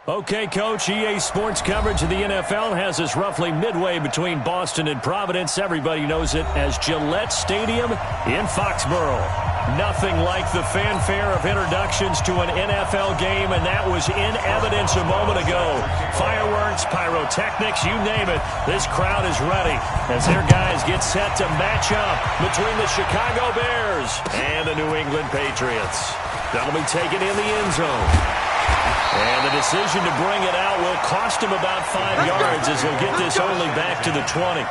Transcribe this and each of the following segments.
Okay, Coach, EA Sports coverage of the NFL has us roughly midway between Boston and Providence. Everybody knows it as Gillette Stadium in Foxborough. Nothing like the fanfare of introductions to an NFL game, and that was in evidence a moment ago. Fireworks, pyrotechnics, you name it. This crowd is ready as their guys get set to match up between the Chicago Bears and the New England Patriots. That'll be taken in the end zone. And the decision to bring it out will cost him about 5 yards as he'll get this only back to the 20.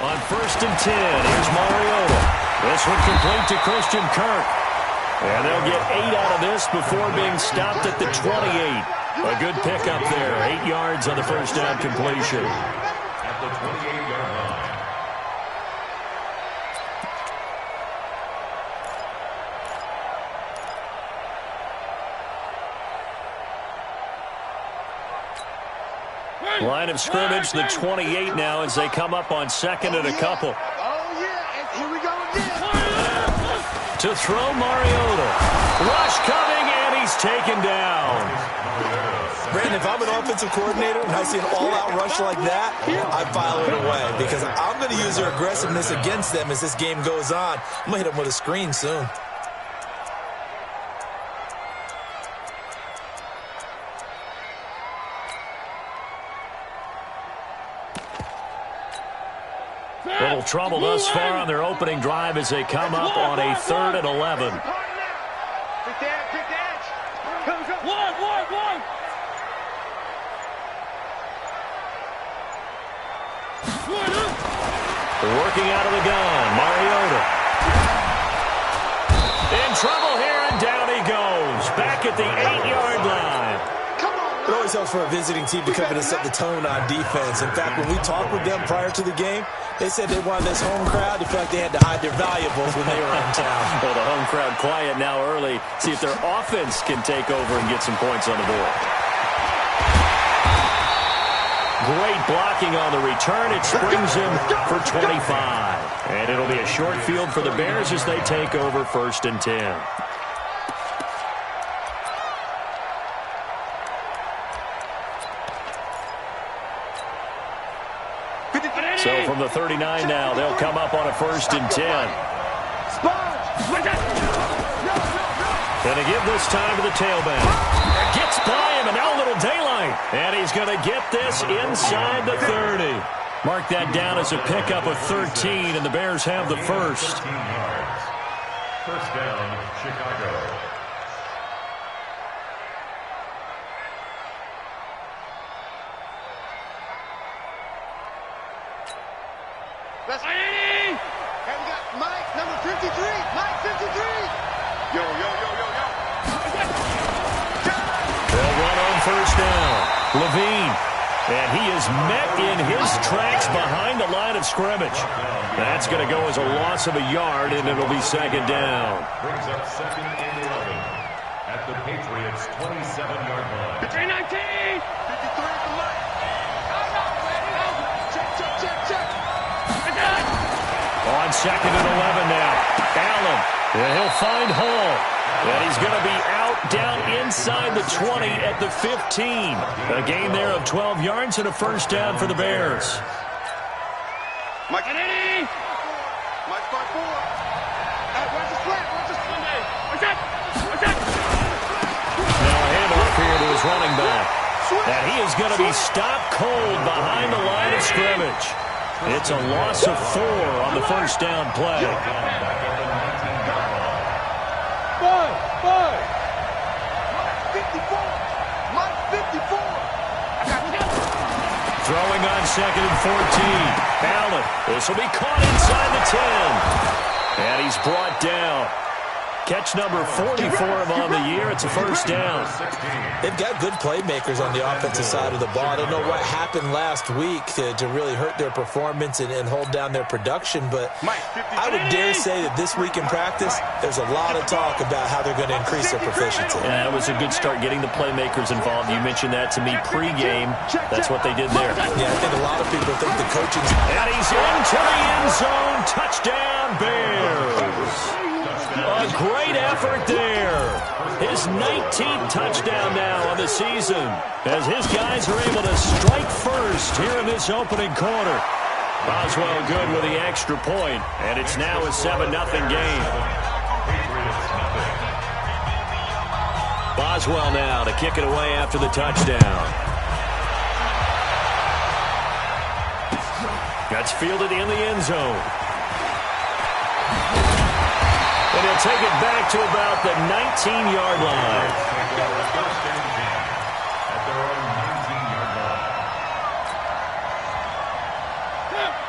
On 1st and 10, here's Mariota. This one complete to Christian Kirk. And they'll get 8 out of this before being stopped at the 28. A good pickup there. 8 yards on the first down completion. At the 28-yard line. Line of scrimmage, the 28 now as they come up on 2nd and a couple. Oh, yeah, and here we go again. To throw Mariota. Rush coming, and he's taken down. Brandon, if I'm an offensive coordinator and I see an all-out rush like that, I file it away because I'm going to use their aggressiveness against them as this game goes on. I'm going to hit them with a screen soon. Little trouble thus far on their opening drive as they come up on a 3rd and 11. Working out of the gun, Mariota. In trouble here, and down he goes. Back at the 8-yard line. It always helps for a visiting team to come in and set the tone on defense. In fact, when we talked with them prior to the game, they said they wanted this home crowd to feel like they had to hide their valuables when they were in town. Well, the home crowd quiet now early. See if their offense can take over and get some points on the board. Great blocking on the return. It springs him for 25. And it'll be a short field for the Bears as they take over 1st and 10. So from the 39 now, they'll come up on a 1st and 10. And to give this time to the tailback. Gets by him, and now a little daylight. And he's going to get this inside the 30. Mark that down as a pickup of 13, and the Bears have the first. 15 yards. First down, Chicago. Let's and we got Mike, number 53. Mike, 53. Yo. They'll run on 1st down. Levine. And he is met in his tracks behind the line of scrimmage. That's going to go as a loss of a yard, and it'll be 2nd down. Brings up 2nd and 11 at the Patriots' 27-yard line. 53 for Mike. Check. On 2nd and 11 now. Allen. And he'll find Hall. And he's going to be out down inside the 20 at the 15. A gain there of 12 yards and a first down for the Bears. Mike and Eddie. Mike 5-4. Hey, watch this flat. Now a handoff here to his running back. And he is going to be stopped cold behind the line of scrimmage. It's a loss of 4 on the first down play. Mike 54. Throwing on 2nd and 14. Allen. This will be caught inside the 10. And he's brought down. Catch number 44 of on the year. It's a first down. They've got good playmakers on the offensive side of the ball. I don't know what happened last week to really hurt their performance and hold down their production, but I would dare say that this week in practice, there's a lot of talk about how they're going to increase their proficiency. Yeah, it was a good start getting the playmakers involved. You mentioned that to me pregame. That's what they did there. Yeah, I think a lot of people think the coaching's... And he's into the end zone. Touchdown, Bears. A great effort there. His 19th touchdown now of the season as his guys are able to strike first here in this opening quarter. Boswell good with the extra point, and it's now a 7-0 game. Boswell now to kick it away after the touchdown. That's fielded in the end zone. And he'll take it back to about the 19-yard line.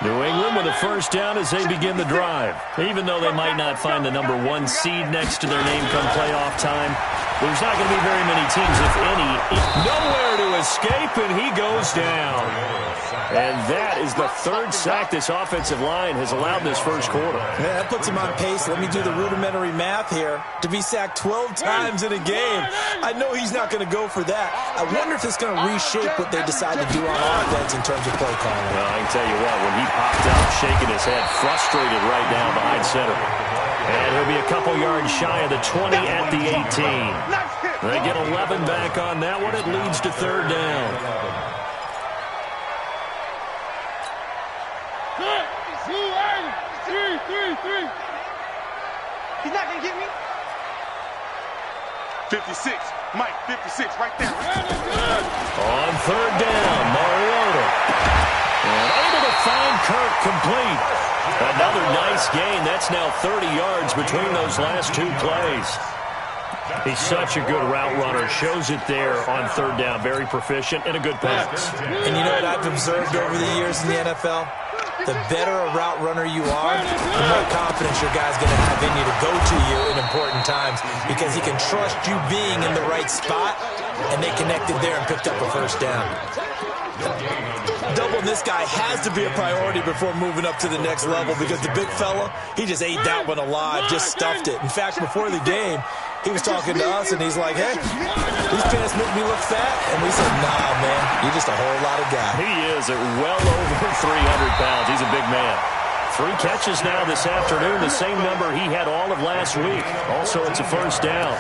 New England with a first down as they begin the drive. Even though they might not find the number 1 seed next to their name come playoff time, there's not going to be very many teams, if any. Nowhere to escape, and he goes down. And that is the 3rd sack this offensive line has allowed this first quarter. Yeah, that puts him on pace. Let me do the rudimentary math here. To be sacked 12 times in a game, I know he's not going to go for that. I wonder if it's going to reshape what they decide to do on offense in terms of play calling. Well, I can tell you what, when he popped out, shaking his head, frustrated right now behind center. And he'll be a couple yards shy of the 20 at the 18. They get 11 back on that one. It leads to 3rd down. He's not going to get me. 56. Mike, 56 right there. On 3rd down, Mariota. And able to find Kirk complete. Another nice gain. That's now 30 yards between those last 2 plays. He's such a good route runner. Shows it there on 3rd down. Very proficient and a good pass. And you know what I've observed over the years in the NFL? The better a route runner you are, the more confidence your guy's going to have in you to go to you in important times because he can trust you being in the right spot, and they connected there and picked up a first down. Doubling this guy has to be a priority before moving up to the next level because the big fella, he just ate that one alive, just stuffed it. In fact, before the game, he was talking to us, and he's like, hey, these pants make me look fat. And we said, nah, man, you're just a whole lot of guy. He is at well over 300 pounds. He's a big man. 3 catches now this afternoon, the same number he had all of last week. Also, it's a first down.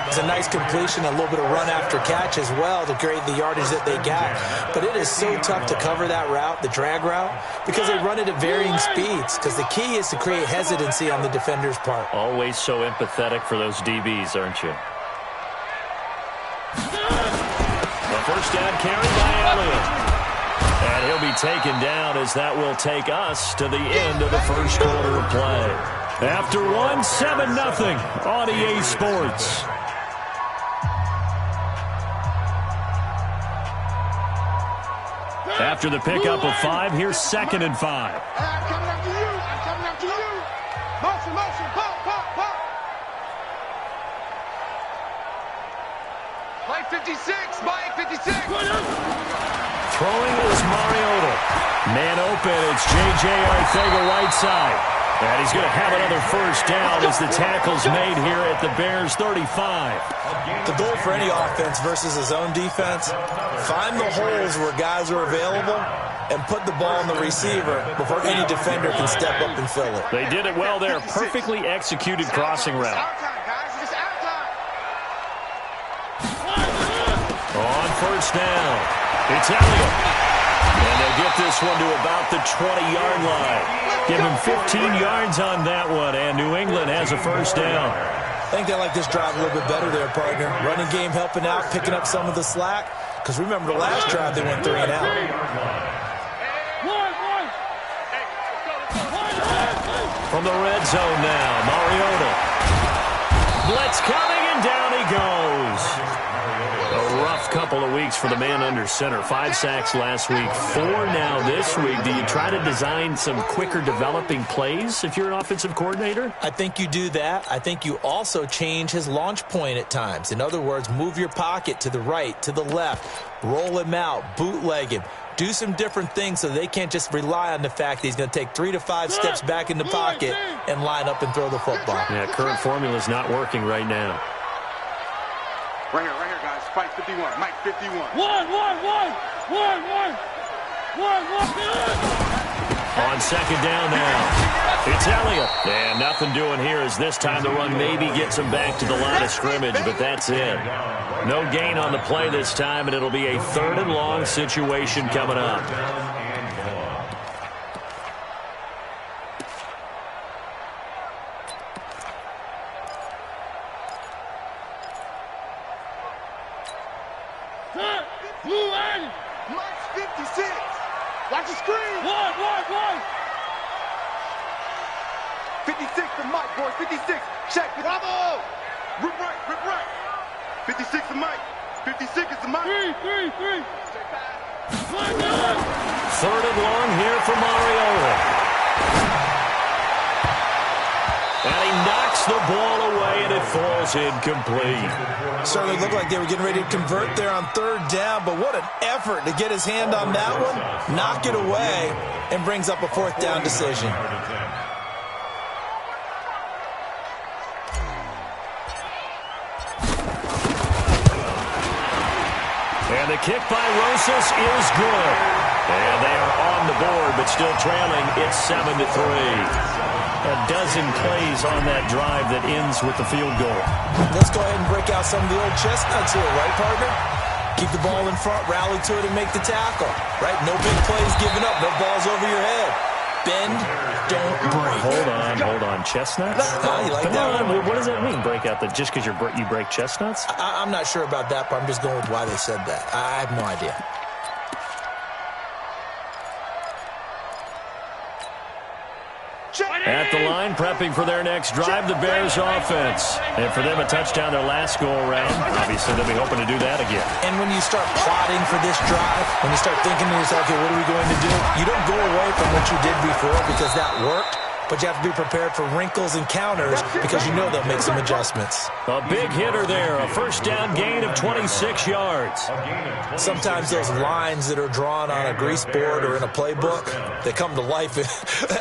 It's a nice completion, a little bit of run after catch as well to create the yardage that they got. But it is so tough to cover that route, the drag route, because they run it at varying speeds. Because the key is to create hesitancy on the defender's part. Always so empathetic for those DBs, aren't you? The first down carried by Elliott. And he'll be taken down as that will take us to the end of the first quarter of play. After 7-0 on EA Sports. After the pickup of 5, here's 2nd and 5. I'm coming after you. I'm coming after you. Motion, motion, pop, pop, pop. Mike 56, Mike 56. Throwing is Mariota. Man open, it's J.J. Arcega right side. And he's going to have another first down as the tackle's made here at the Bears' 35. The goal for any offense versus his own defense, find the holes where guys are available and put the ball on the receiver before any defender can step up and fill it. They did it well there. Perfectly executed crossing route. On first down, it's Elliott. And they'll get this one to about the 20-yard line. Give him 15 yards on that one, and New England has a first down. I think they like this drive a little bit better there, partner. Running game helping out, picking up some of the slack. Because remember the last drive, they went 3 and out. From the red zone now, Mariota. Blitz coming, and down he goes. A rough couple of weeks for the man under center. 5 sacks last week, 4 now this week. Do you try to design some quicker developing plays if you're an offensive coordinator? I think you do that. I think you also change his launch point at times. In other words, move your pocket to the right, to the left, roll him out, bootleg him. Do some different things so they can't just rely on the fact that he's going to take 3 to 5 steps back in the pocket and line up and throw the football. Yeah, current formula is not working right now. Right here, guys. Spike 51. Mike 51. One. On second down now, it's Elliott. And nothing doing here as this time the run maybe gets him back to the line of scrimmage, but that's it. No gain on the play this time, and it'll be a 3rd and long situation coming up. Mike's 56. Watch the screen. One. 56 for Mike, boys. 56. Check. Bravo. Rip right. 56 to Mike. 56 is to Mike. Three. 3rd and long here for Mariota. And he knocks the ball away, and it falls incomplete. Certainly looked like they were getting ready to convert there on 3rd down, but what an effort to get his hand on that one, knock it away, and brings up a 4th down decision. And the kick by Rosas is good. And they are on the board, but still trailing. It's 7-3. A dozen plays on that drive that ends with the field goal. Let's go ahead and break out some of the old chestnuts here, right, partner? Keep the ball in front, rally to it, and make the tackle, right? No big plays given up, no balls over your head. Bend, don't break. Hold on. Chestnuts? You like that one? What does that mean, break out? Just because you break chestnuts? I'm not sure about that, but I'm just going with why they said that. I have no idea. At the line, prepping for their next drive, the Bears offense. And for them, a touchdown their last go-around. Obviously, they'll be hoping to do that again. And when you start plotting for this drive, when you start thinking to yourself, okay, what are we going to do? You don't go away from what you did before because that worked, but you have to be prepared for wrinkles and counters because you know they'll make some adjustments. A big hitter there, a 1st down gain of 26 yards. Sometimes those lines that are drawn on a grease board or in a playbook, they come to life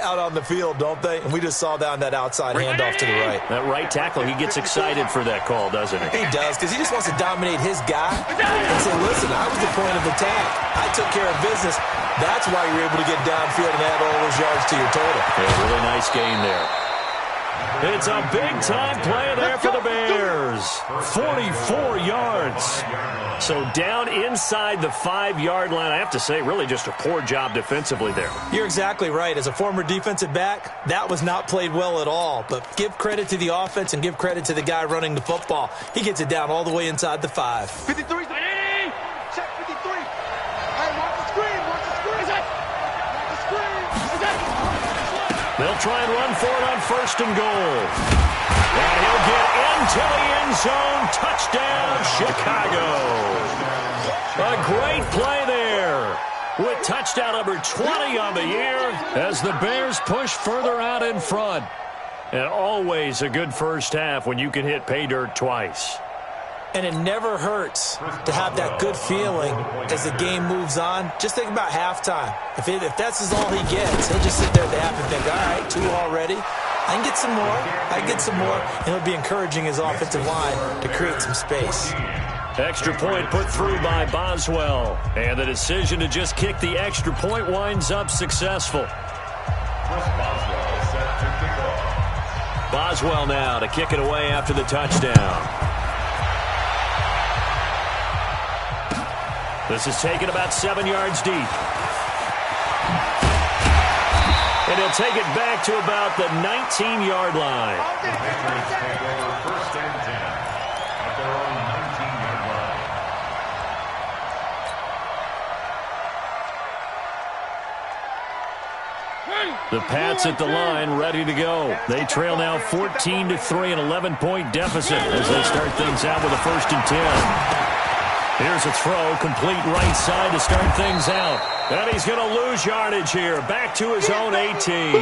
out on the field, don't they? And we just saw that on that outside handoff to the right. That right tackle, he gets excited for that call, doesn't he? He does, because he just wants to dominate his guy and say, listen, I was the point of attack. I took care of business. That's why you're able to get downfield and add all those yards to your total. Yeah, really nice gain there. It's a big-time play there for the Bears. 44 yards. So down inside the 5-yard line. I have to say, really just a poor job defensively there. You're exactly right. As a former defensive back, that was not played well at all. But give credit to the offense and give credit to the guy running the football. He gets it down all the way inside the 5. 53. Check 53. Hey, watch the screen. They'll try and run for it on 1st and goal. And he'll get into the end zone. Touchdown, Chicago. A great play there with touchdown number 20 on the year as the Bears push further out in front. And always a good 1st half when you can hit pay dirt twice. And it never hurts to have that good feeling as the game moves on. Just think about halftime. If that's all he gets, he'll just sit there at the half and think, all right, 2 already. I can get some more. And it'll be encouraging his offensive line to create some space. Extra point put through by Boswell. And the decision to just kick the extra point winds up successful. Boswell now to kick it away after the touchdown. This is taken about 7 yards deep. And he'll take it back to about the 19-yard line. The Pats at the line, ready to go. They trail now 14-3, an 11-point deficit as they start things out with a 1st and 10. Here's a throw, complete right side to start things out. And he's going to lose yardage here. Back to his own 18.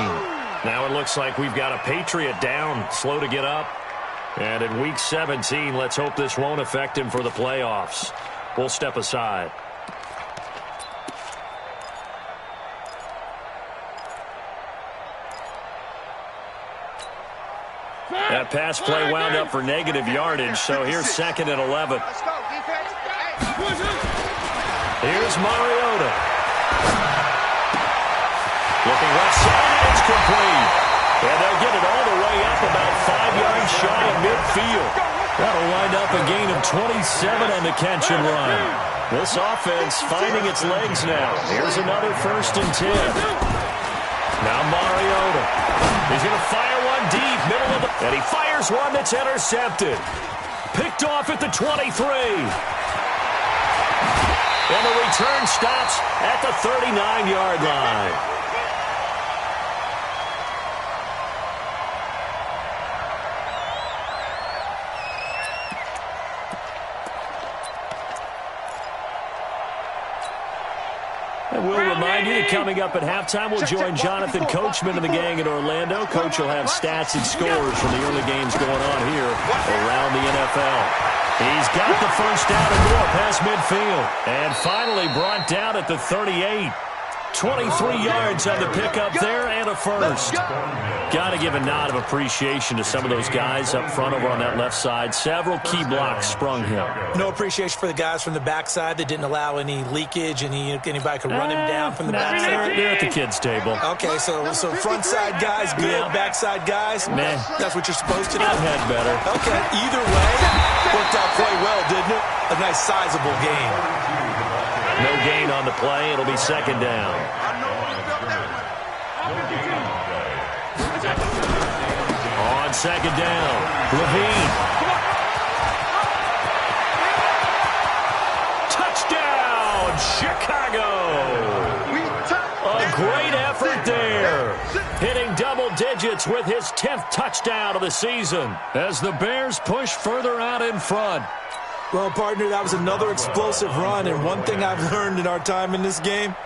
Now it looks like we've got a Patriot down, slow to get up. And in Week 17, let's hope this won't affect him for the playoffs. We'll step aside. That pass play wound up for negative yardage, so here's 2nd and 11. Here's Mariota. Looking left side, and it's complete. And they'll get it all the way up about 5 yards shy of midfield. That'll wind up a gain of 27 on the catch and run. This offense finding its legs now. Here's another 1st and 10. Now Mariota. He's going to fire one deep, middle of the... And he fires one that's intercepted. Picked off at the 23. And the return stops at the 39-yard line. And we'll remind you that coming up at halftime, we'll join Jonathan Coachman and the gang in Orlando. Coach will have stats and scores from the early games going on here around the NFL. He's got the first down and more past midfield. And finally brought down at the 38. 23 yards on the pickup there and a first. Got to give a nod of appreciation to some of those guys up front over on that left side. Several key blocks sprung him. No appreciation for the guys from the backside that didn't allow any leakage. Anybody could run him down from the backside. They're at the kids' table. Okay, so front side guys good, backside guys, man, that's what you're supposed to do. I've had better. Okay, either way, worked out quite well, didn't it? A nice sizable gain. No gain on the play. It'll be 2nd down. On 2nd down, Levine. Touchdown, Chicago. A great effort there. Hitting double digits with his 10th touchdown of the season as the Bears push further out in front. Well, partner, that was another explosive run, and one thing I've learned in our time in this game,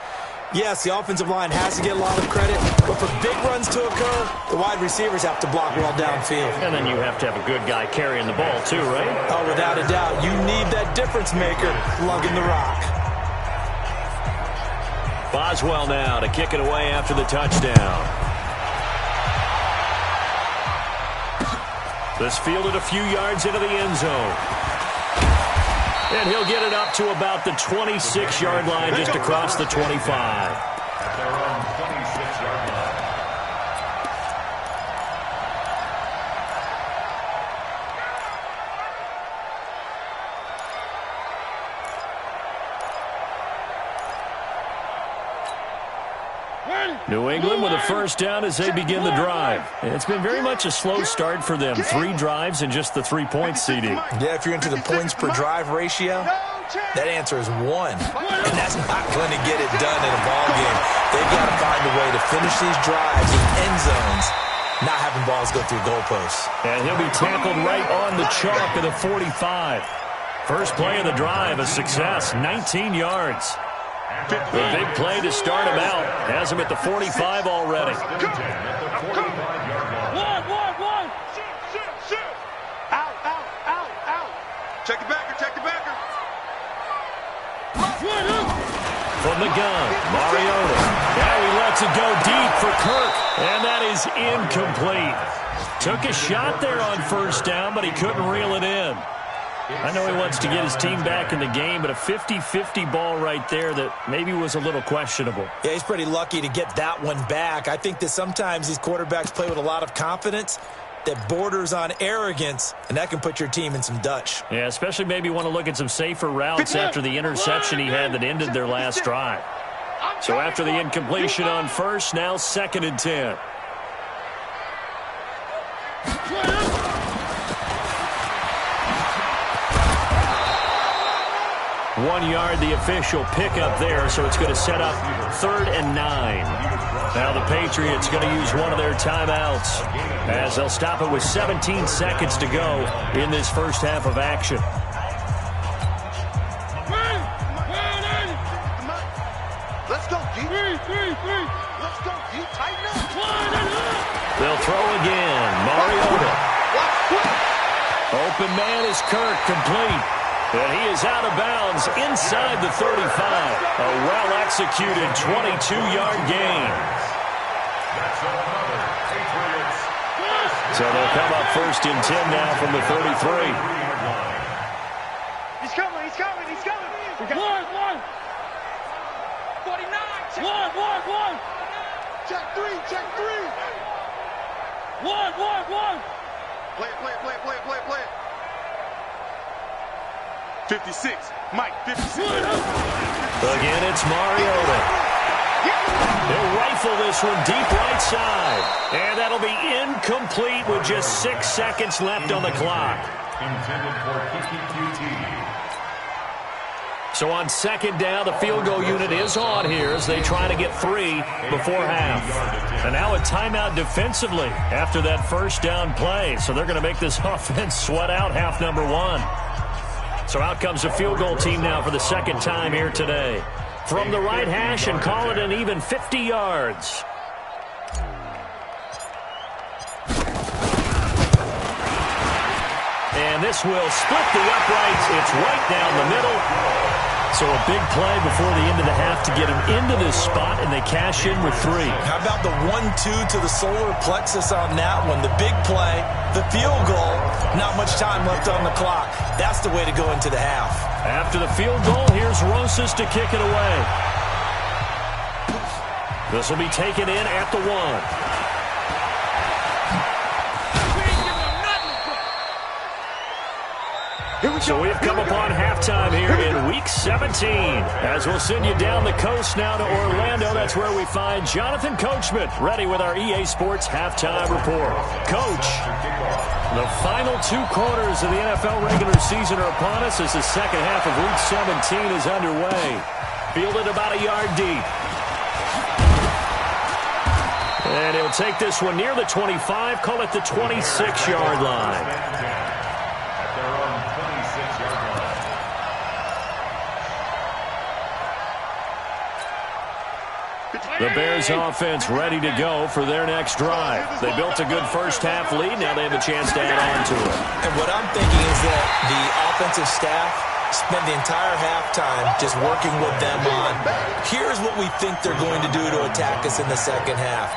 yes, the offensive line has to get a lot of credit, but for big runs to occur, the wide receivers have to block well downfield. And then you have to have a good guy carrying the ball too, right? Oh, without a doubt. You need that difference maker lugging the rock. Boswell now to kick it away after the touchdown. This fielded a few yards into the end zone. And he'll get it up to about the 26-yard line, just across the 25. New England with a first down as they begin the drive. It's been very much a slow start for them. 3 drives and just the 3-point CD. Yeah, if you're into the points per drive ratio, that answer is 1. And that's not going to get it done in a ball game. They've got to find a way to finish these drives in end zones, not having balls go through goalposts. And he'll be tackled right on the chalk of the 45. First play of the drive, a success, 19 yards. The big play to start him out has him at the 45 already. One. Out. Check the backer. From the gun, Mariota. Now he lets it go deep for Kirk, and that is incomplete. Took a shot there on first down, but he couldn't reel it in. I know he wants to get his team back in the game, but a 50-50 ball right there that maybe was a little questionable. Yeah, he's pretty lucky to get that one back. I think that sometimes these quarterbacks play with a lot of confidence that borders on arrogance, and that can put your team in some Dutch. Yeah, especially maybe want to look at some safer routes after the interception he had that ended their last drive. So after the incompletion on first, now 2nd and 10. 1 yard, the official pickup there, so it's going to set up 3rd and 9. Now the Patriots going to use one of their timeouts as they'll stop it with 17 seconds to go in this first half of action. Let's go, G. Let's go, G. Tighten up. They'll throw again. Mariota. Open man is Kirk, complete. And he is out of bounds inside the 35. A well-executed 22-yard gain. So they'll come up 1st and 10 now from the 33. He's coming. One. 49. One. Check three. One. Play it. 56. Mike, 56. Again, it's Mariota. He'll rifle this one deep right side. And that'll be incomplete with just 6 seconds left on the clock. Intended for PPQT. So on 2nd down, the field goal unit is on here as they try to get 3 before half. And now a timeout defensively after that 1st down play. So they're going to make this offense sweat out half number 1. So out comes the field goal team now for the 2nd time here today. From the right hash and call it an even 50 yards. And this will split the uprights. It's right down the middle. So a big play before the end of the half to get him into this spot, and they cash in with 3. How about the 1-2 to the solar plexus on that one? The big play, the field goal, not much time left on the clock. That's the way to go into the half. After the field goal, here's Rosas to kick it away. This will be taken in at the 1. So we've come upon halftime here in Week 17. As we'll send you down the coast now to Orlando, that's where we find Jonathan Coachman, ready with our EA Sports Halftime Report. Coach, the final 2 quarters of the NFL regular season are upon us as the second half of Week 17 is underway. Fielded about a yard deep. And he'll take this one near the 25, call it the 26-yard line. The Bears offense ready to go for their next drive. They built a good first half lead. Now they have a chance to add on to it. And what I'm thinking is that the offensive staff spend the entire halftime just working with them on, here's what we think they're going to do to attack us in the second half.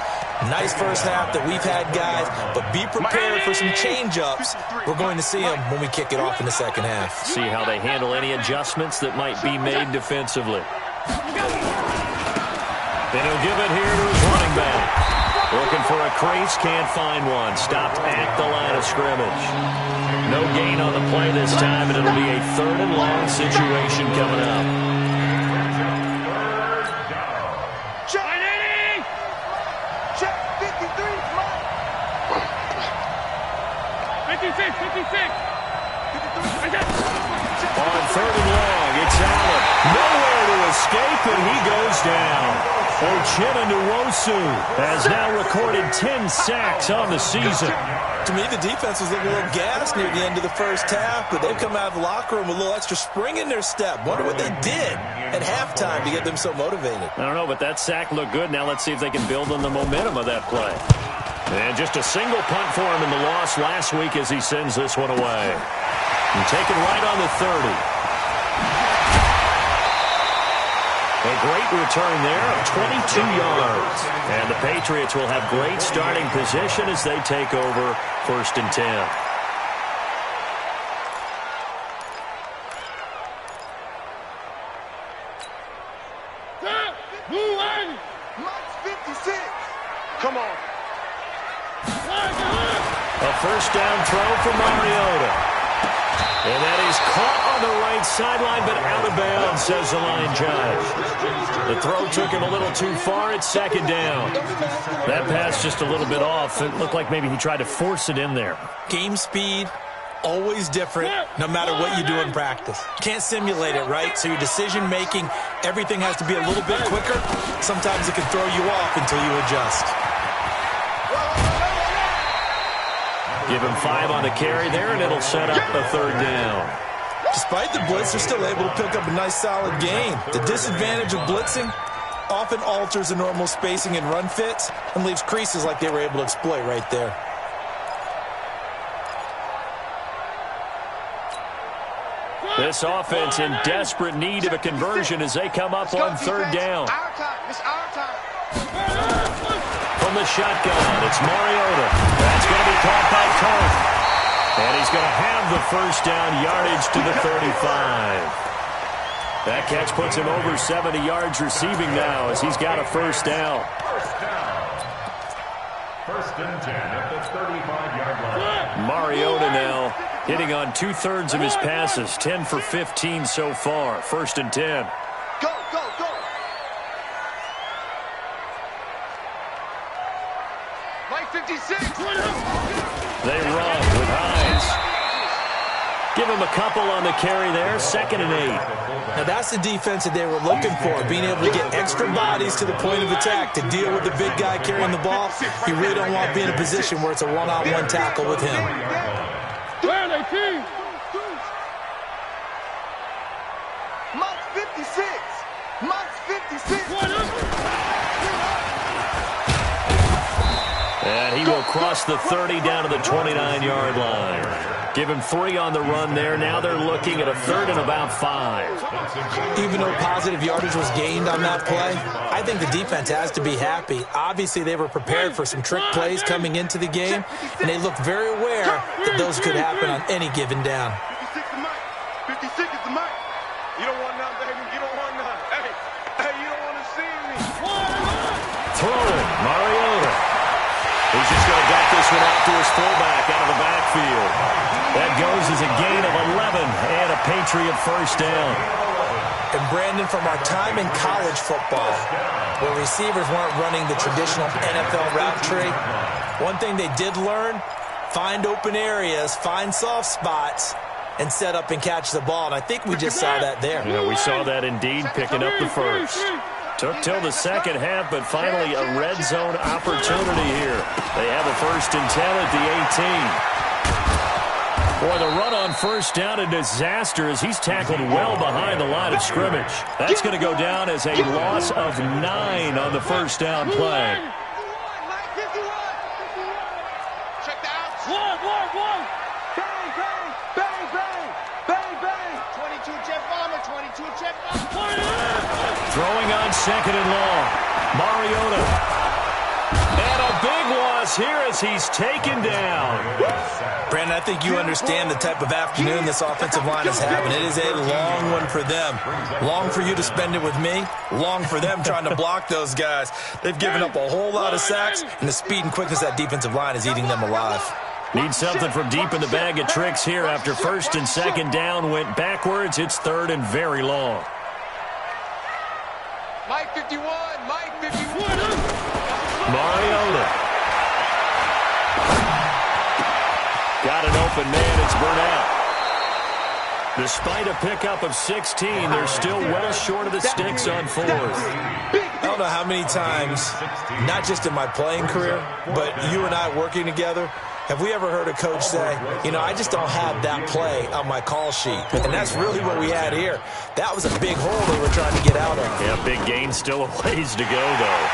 Nice first half that we've had, guys, but be prepared for some change-ups. We're going to see them when we kick it off in the second half. See how they handle any adjustments that might be made defensively. And he'll give it here to his running back. Looking for a crease, can't find one. Stopped at the line of scrimmage. No gain on the play this time, and it'll be a 3rd and long situation coming up. Check 53. 56. On 3rd and long, it's Allen. Nowhere to escape, and he goes down. Uchenna Nwosu has now recorded 10 sacks on the season. To me, the defense was looking a little gassed near the end of the first half, but they've come out of the locker room with a little extra spring in their step. Wonder what they did at halftime to get them so motivated. I don't know, but that sack looked good. Now let's see if they can build on the momentum of that play. And just a single punt for him in the loss last week as he sends this one away. And taken right on the 30. A great return there of 22 yards. And the Patriots will have great starting position as they take over 1st and 10. Mike's 56. Come on. A 1st down throw for Mariota. And that is caught on the right sideline, but out of bounds, says the line judge. The throw took him a little too far. It's 2nd down. That pass just a little bit off. It looked like maybe he tried to force it in there. Game speed, always different, no matter what you do in practice. Can't simulate it, right? So your decision-making, everything has to be a little bit quicker. Sometimes it can throw you off until you adjust. Give him 5 on the carry there, and it'll set up a 3rd down. Despite the blitz, they're still able to pick up a nice solid gain. The disadvantage of blitzing, often alters the normal spacing and run fits and leaves creases like they were able to exploit right there. This offense in desperate need of a conversion as they come up on third down. From the shotgun, it's Mariota. That's going to be caught by Kirk. And he's going to have the first down, yardage to the 35. That catch puts him over 70 yards receiving now as he's got a first down. First and 10 at the 35-yard line. Mariota now hitting on 2/3 of his passes, 10 for 15 so far. First and 10. Go, go, go. Mike 56. They run with Hines. Give him a couple on the carry there. 2nd and 8. Now that's the defense that they were looking for, being able to get extra bodies to the point of attack to deal with the big guy carrying the ball. You really don't want to be in a position where it's a one-on-one tackle with him. Mike 56. Mike 56. And he will cross the 30 down to the 29-yard line. Give him 3 on the run there. Now they're looking at a 3rd and about 5. Even though positive yardage was gained on that play, I think the defense has to be happy. Obviously, they were prepared for some trick plays coming into the game, and they looked very aware that those could happen on any given down. 56 to Mike. 56 is the Mike. You don't want none, baby. You don't want none. Hey, you don't want to see me. Throwing, Mariota. He's just going to gut this one out to his fullback out of the backfield. That goes as a gain of 11 and a Patriot first down. And Brandon, from our time in college football, where receivers weren't running the traditional NFL route tree, one thing they did learn, find open areas, find soft spots, and set up and catch the ball. And I think we just saw that there. Yeah, we saw that indeed, picking up the first. Took till the second half, but finally a red zone opportunity here. They have a 1st and 10 at the 18. Boy, the run on first down, a disaster as he's tackled well behind the line of scrimmage. That's going to go down as a loss of 9 on the first down play. Check the outs. One. Bang, bang, bang, bang, bang, bang. 22 jet bomber, 22 jet bomber. Throwing on 2nd and long. Mariota. And a big loss here as he's taken down. Brandon, I think you understand the type of afternoon this offensive line is having. It is a long one for them. Long for you to spend it with me. Long for them trying to block those guys. They've given up a whole lot of sacks, and the speed and quickness of that defensive line is eating them alive. Need something from deep in the bag of tricks here after 1st and 2nd down went backwards. It's 3rd and very long. Mike 51, Mike 51. Mariota. Got an open man. It's Burnett. Despite a pickup of 16, they're still well short of the sticks on 4th. I don't know how many times, not just in my playing career, but you and I working together, have we ever heard a coach say, you know, I just don't have that play on my call sheet. And that's really what we had here. That was a big hole they were trying to get out of. Yeah, big gain, still a ways to go, though.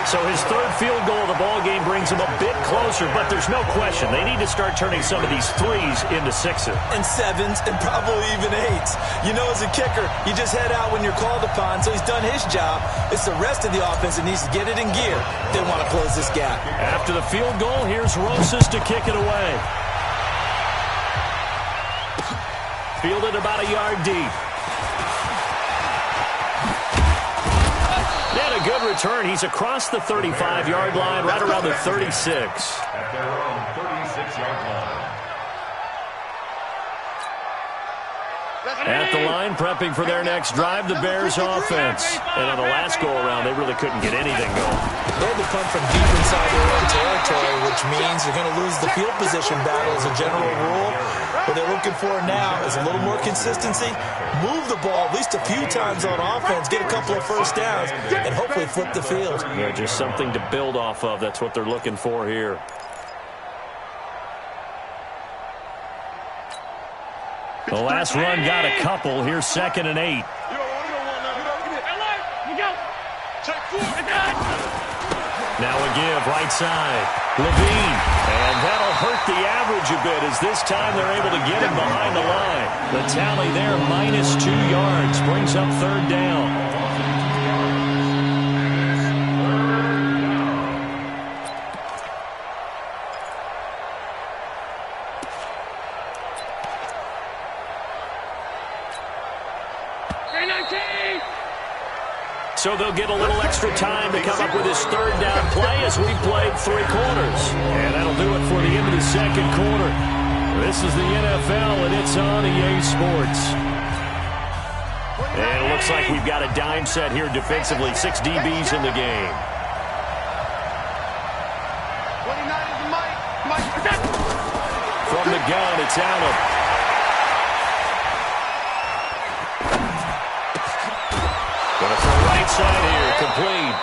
So his 3rd field goal of the ball game brings him a bit closer, but there's no question they need to start turning some of these 3s into 6s. And 7s, and probably even 8s. You know, as a kicker, you just head out when you're called upon, so he's done his job. It's the rest of the offense that needs to get it in gear if they want to close this gap. After the field goal, here's Rosas to kick it away. Fielded about a yard deep. And a good return. He's across the 35-yard line, right around the 36. At their own 36-yard line. At the line, prepping for their next drive, the Bears offense. And on the last go-around, they really couldn't get anything going. They had to punt from deep inside their own territory, which means you're going to lose the field position battle as a general rule. What they're looking for now is a little more consistency, move the ball at least a few times on offense, get a couple of first downs, and hopefully flip the field. Yeah, just something to build off of. That's what they're looking for here. The last run got a couple. Here's 2nd and 8. Now a give, right side. Levine. And that'll hurt the average a bit as this time they're able to get him behind the line. The tally there, -2 yards. Brings up third down. So they'll get a little extra time to come up with his third down play as we played 3 quarters. And that'll do it for the end of the second quarter. This is the NFL, and it's on EA Sports. And it looks like we've got a dime set here defensively. 6 DBs in the game. 29 is Mike. From the gun, it's Allen. Right side here, complete.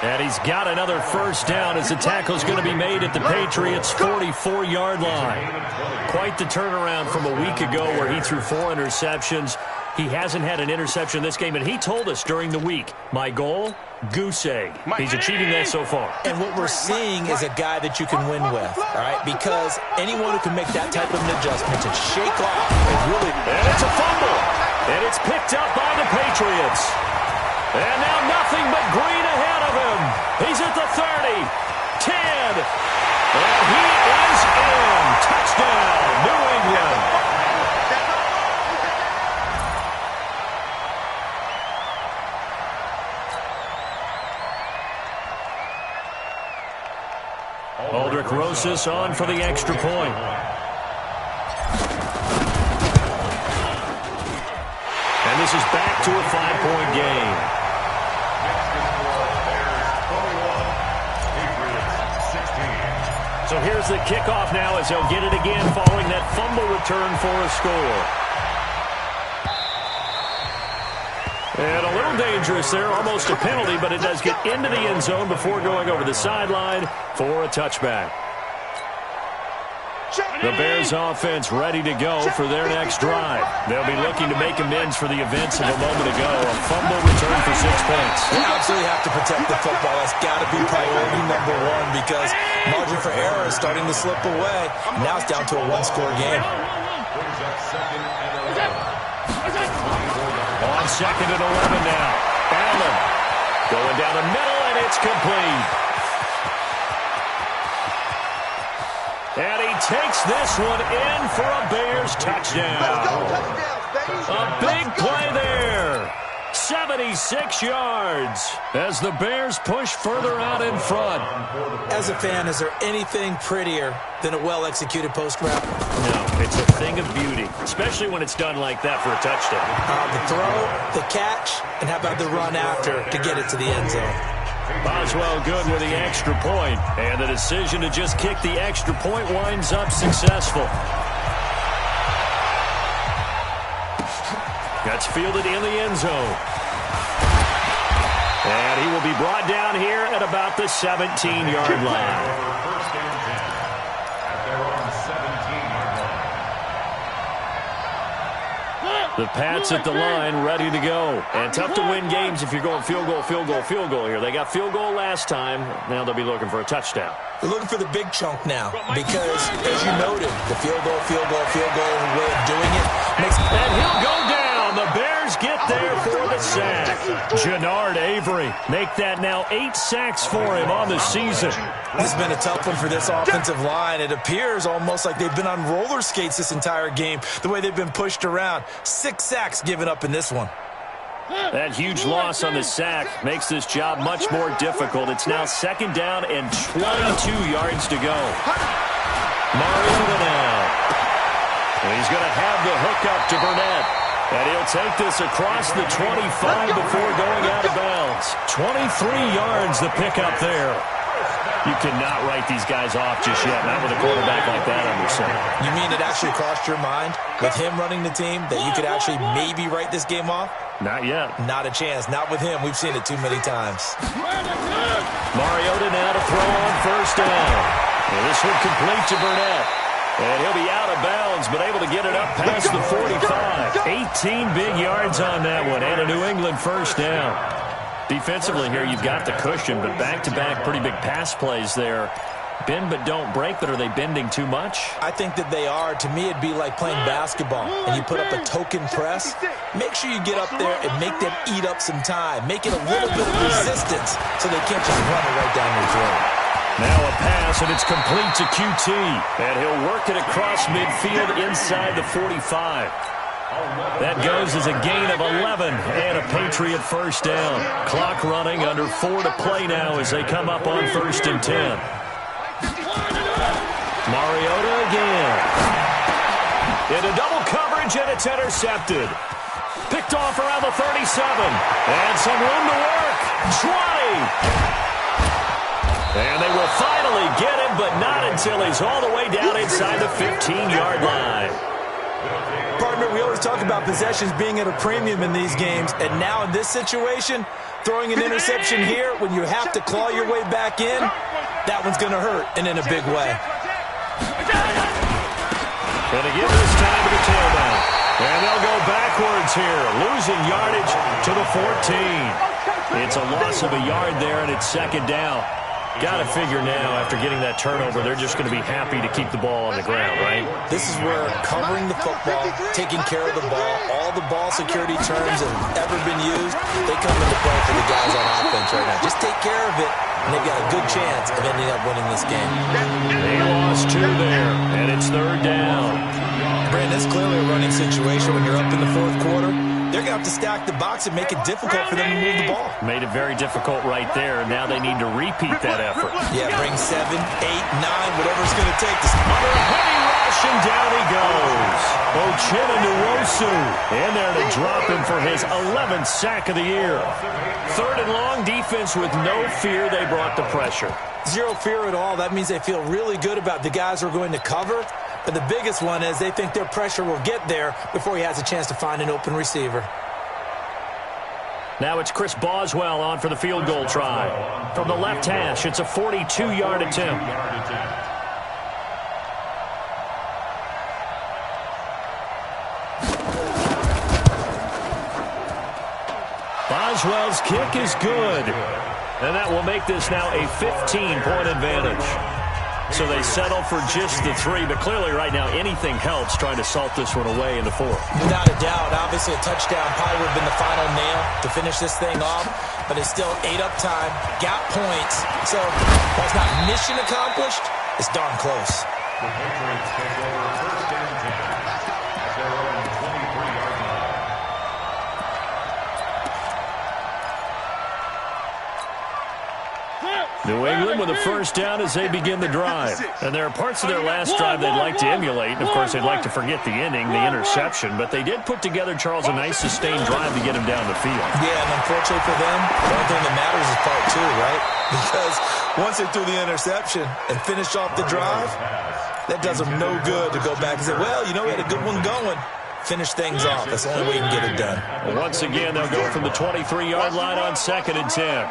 And he's got another first down as the tackle's going to be made at the Patriots' 44-yard line. Quite the turnaround from a week ago where he threw 4 interceptions. He hasn't had an interception this game, and he told us during the week, my goal, goose egg. He's achieving that so far. And what we're seeing is a guy that you can win with, all right? Because anyone who can make that type of an adjustment and shake off and really... And it's a fumble. And it's picked up by the Patriots. And now nothing but green ahead of him. He's at the 30, 10, and he is in. Touchdown, New England. Aldrich Rosas on for the extra point. And this is back to a 5-point game. So here's the kickoff now as they'll get it again following that fumble return for a score. And a little dangerous there, almost a penalty, but it does get into the end zone before going over the sideline for a touchback. The Bears offense ready to go for their next drive. They'll be looking to make amends for the events of a moment ago. A fumble return for 6 points. They absolutely have to protect the football. That's got to be priority number 1 because margin for error is starting to slip away. Now it's down to a 1-score game. On 2nd and 11 now. Allen going down the middle, and it's complete. And he takes this one in for a Bears touchdown. A big play there. 76 yards as the Bears push further out in front. As a fan, is there anything prettier than a well-executed post route? No, it's a thing of beauty, especially when it's done like that for a touchdown. The throw, the catch, and how about the run after to get it to the end zone? Boswell good with the extra point, and the decision to just kick the extra point winds up successful. That's fielded in the end zone. And he will be brought down here at about the 17-yard line. The Pats at the line, ready to go. And tough to win games if you're going field goal, field goal, field goal here. They got field goal last time. Now they'll be looking for a touchdown. They're looking for the big chunk now because, as you noted, the field goal way of doing it makes... And he'll go down. The Bears get there for the sack. Jannard Avery make that now 8 sacks for him on the season. This has been a tough one for this offensive line. It appears almost like they've been on roller skates this entire game, the way they've been pushed around. 6 sacks given up in this one. That huge loss on the sack makes this job much more difficult. It's now 2nd down and 22 yards to go. Mariota now. And he's going to have the hookup to Burnett. And he'll take this across the 25 before going out of bounds. 23 yards the pickup there. You cannot write these guys off just yet, not with a quarterback like that under center. You mean it actually crossed your mind with him running the team that you could actually maybe write this game off? Not yet. Not a chance. Not with him. We've seen it too many times. Mariota now to throw on 1st down. And this one complete to Burnett. And he'll be out of bounds, but able to get it up past the 45. 18 big yards on that one, and a New England 1st down. Defensively here, you've got the cushion, but back-to-back pretty big pass plays there. Bend but don't break, but are they bending too much? I think that they are. To me, it'd be like playing basketball, and you put up a token press. Make sure you get up there and make them eat up some time. Make it a little bit of resistance so they can't just run it right down your throat. Now a pass, and it's complete to QT. And he'll work it across midfield inside the 45. That goes as a gain of 11 and a Patriot first down. Clock running, under 4 to play now as they come up on 1st and 10. Mariota again. Into double coverage, and it's intercepted. Picked off around the 37. And some room to work. 20. And they will finally get him, but not until he's all the way down inside the 15-yard line. Partner, we always talk about possessions being at a premium in these games, and now in this situation, throwing an interception here when you have to claw your way back in, that one's going to hurt, and in a big way. Going to give this time to the tailback. And they'll go backwards here, losing yardage to the 14. It's a loss of a yard there, and it's 2nd down. Got to figure now, after getting that turnover, they're just going to be happy to keep the ball on the ground, right? This is where covering the football, taking care of the ball, all the ball security terms that have ever been used, they come into play for the guys on offense right now. Just take care of it, and they've got a good chance of ending up winning this game. They lost 2 there, and it's 3rd down. Brandon, it's clearly a running situation when you're up in the 4th quarter. They're going to have to stack the box and make it difficult for them to move the ball. Made it very difficult right there, and now they need to repeat that effort. Yeah, bring 7, 8, 9, whatever it's going to take. Under a heavy rush, and down he goes. Ochena-Nwosu in there to drop him for his 11th sack of the year. 3rd and long, defense with no fear. They brought the pressure. Zero fear at all. That means they feel really good about the guys who are going to cover. But the biggest one is they think their pressure will get there before he has a chance to find an open receiver. Now it's Chris Boswell on for the field goal try. From the left hash, it's a 42-yard attempt. Boswell's kick is good. And that will make this now a 15-point advantage. So they settle for just the 3, but clearly right now anything helps trying to salt this one away in the 4th. Without a doubt, obviously a touchdown probably would have been the final nail to finish this thing off, but it's still 8 up time, got points. So while it's not mission accomplished, it's darn close. The Patriots take over 1st and 10 at their own 23-yard line. New England with a first down as they begin the drive. And there are parts of their last drive they'd like to emulate. And, of course, they'd like to forget the ending, the interception. But they did put together, Charles, a nice sustained drive to get him down the field. Yeah, and unfortunately for them, the only thing that matters is part 2, right? Because once they threw the interception and finished off the drive, that does them no good to go back and say, well, you know, we had a good one going. Finish things off. That's the only way you can get it done. Well, once again, they'll go from the 23-yard line on 2nd and 10.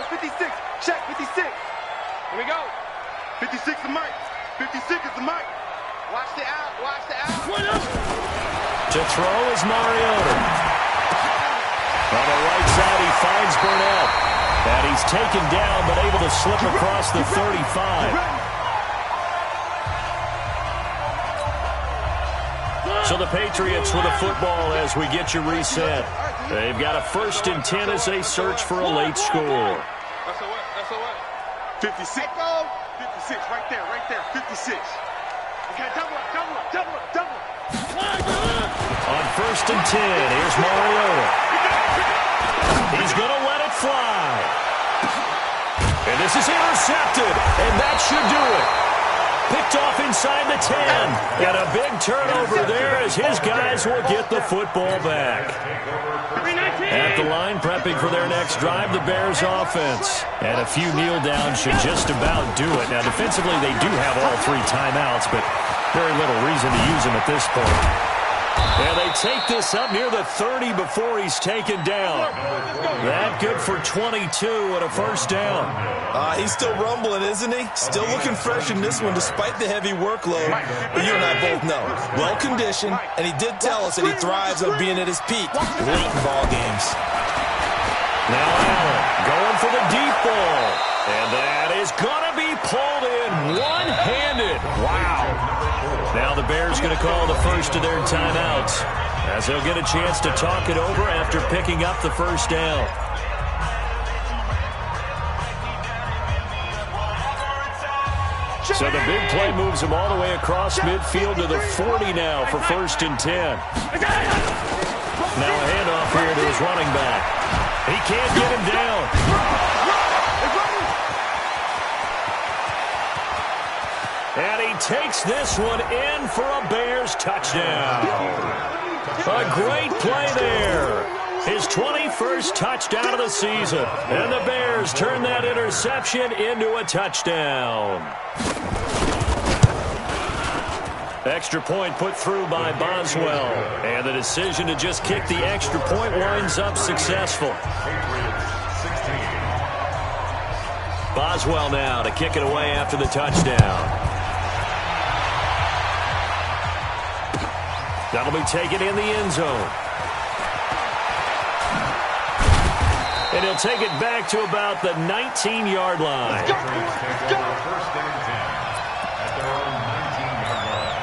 56, check, 56. Here we go. 56 is Mike. 56 is the Mike. Watch the out, watch the out. To throw is Mariota. On the right side, he finds Burnett. And he's taken down, but able to slip across the 35. So the Patriots with a football as we get you reset. They've got a 1st and 10 as they search for a late score. That's a what? That's a what? 56. 56, right there, 56. Okay, double up. On 1st and 10, here's Mariota. He's going to let it fly. And this is intercepted, and that should do it. Picked off inside the 10. And a big turnover there as his guys will get the football back. At the line, prepping for their next drive, the Bears offense. And a few kneel downs should just about do it. Now, defensively, they do have all 3 timeouts, but very little reason to use them at this point. And they take this up near the 30 before he's taken down. That up good for 22 and a first down. He's still rumbling, isn't he? Still looking fresh in this one despite the heavy workload. But you and I both know, well-conditioned, and he did tell us that he thrives on being at his peak late in ball games. Now Allen going for the deep ball. And that is going to be pulled in one-handed. Wow. Now the Bears going to call the first of their timeouts, as they'll get a chance to talk it over after picking up the first down. So the big play moves him all the way across midfield to the 40 now for 1st and 10. Now a handoff here to his running back. He can't get him down. And he takes this one in for a Bears touchdown. A great play there. His 21st touchdown of the season. And the Bears turn that interception into a touchdown. Extra point put through by Boswell. And the decision to just kick the extra point winds up successful. Boswell now to kick it away after the touchdown. That'll be taken in the end zone. And he'll take it back to about the 19-yard line. First and 10 at their own 19-yard line.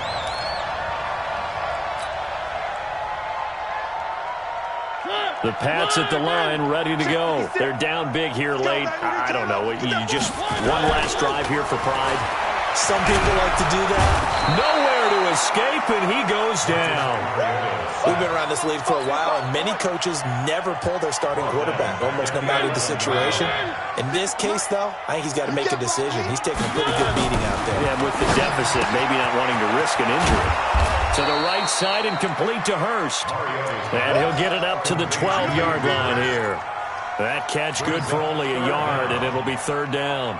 The Pats at the line, ready to go. They're down big here late. I don't know. You just one last drive here for pride. Some people like to do that. Nowhere to escape, and he goes down. We've been around this league for a while, and many coaches never pull their starting quarterback, almost no matter the situation. In this case, though, I think he's got to make a decision. He's taking a pretty good beating out there. Yeah, with the deficit, maybe not wanting to risk an injury. To the right side and complete to Hurst. And he'll get it up to the 12-yard line here. That catch good for only a yard, and it'll be 3rd down.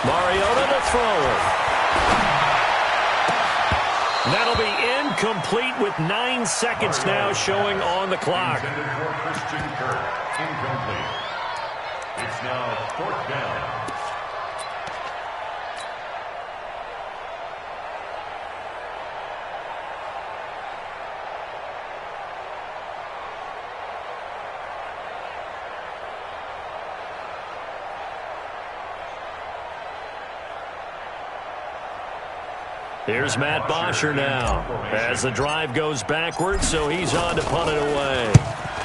Mariota to throw it. That'll be incomplete with 9 seconds now showing on the clock. Intended for Christian Kirk. Incomplete. It's now 4th down. Here's Matt Bosher now as the drive goes backwards, so he's on to punt it away.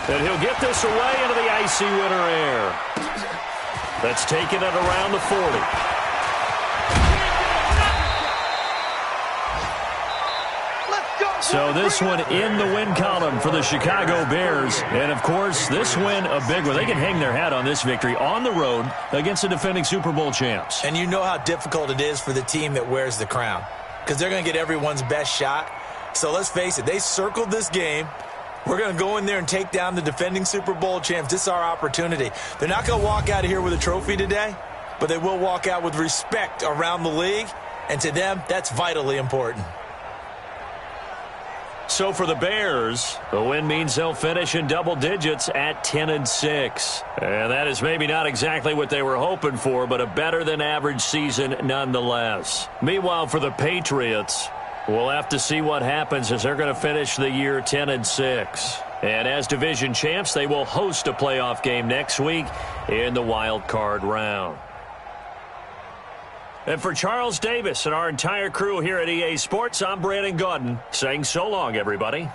And he'll get this away into the icy winter air. That's taken at around the 40. So this one in the win column for the Chicago Bears. And, of course, this win a big one. They can hang their hat on this victory on the road against the defending Super Bowl champs. And you know how difficult it is for the team that wears the crown, because they're going to get everyone's best shot. So let's face it, they circled this game. We're going to go in there and take down the defending Super Bowl champs. This is our opportunity. They're not going to walk out of here with a trophy today, but they will walk out with respect around the league. And to them, that's vitally important. So for the Bears, the win means they'll finish in double digits at 10-6. And that is maybe not exactly what they were hoping for, but a better-than-average season nonetheless. Meanwhile, for the Patriots, we'll have to see what happens as they're going to finish the year 10-6. And as division champs, they will host a playoff game next week in the wild card round. And for Charles Davis and our entire crew here at EA Sports, I'm Brandon Gaudin saying so long, everybody.